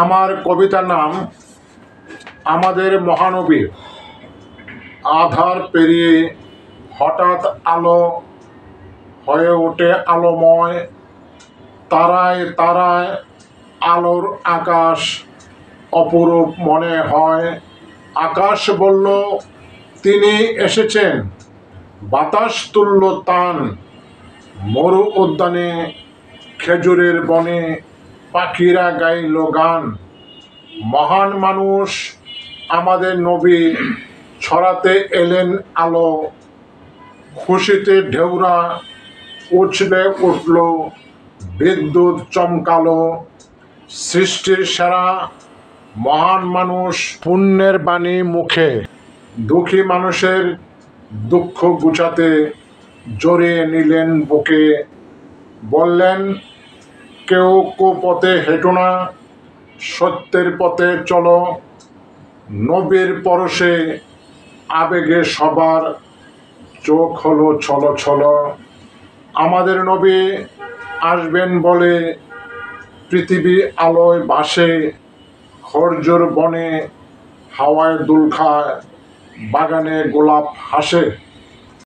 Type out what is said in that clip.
আমার কবিতার নাম আমাদের মহানবী। আধার পেরিয়ে হঠাৎ আলো হয়ে ওঠে আলোময়, তারায় তারায় আলোর আকাশ অপরূপ মনে হয়। আকাশ বলল তিনি এসেছেন, বাতাস তুলল তান, মরু উদ্যানে খেজুরের বনে পাখিরা গাইল গান। মহান মানুষ আমাদের নবী, ছড়াতে এলেন আলো, খুশিতে ঢেউরা উছলে উঠল, বিদ্যুৎ চমকালো। সৃষ্টির সেরা মহান মানুষ পুণ্যের বাণী মুখে, দুঃখী মানুষের দুঃখ গুছাতে জড়িয়ে নিলেন বুকে। বললেন কেউ কুপথে হেঁটো না, সত্যের পথে চলো। নবীর পরশে আবেগে সবার চোখ হলো ছলো ছলো। আমাদের নবী আসবেন বলে পৃথিবী আলোয় ভাসে, হর্যর বনে হাওয়ায় দুল খায়, বাগানে গোলাপ হাসে।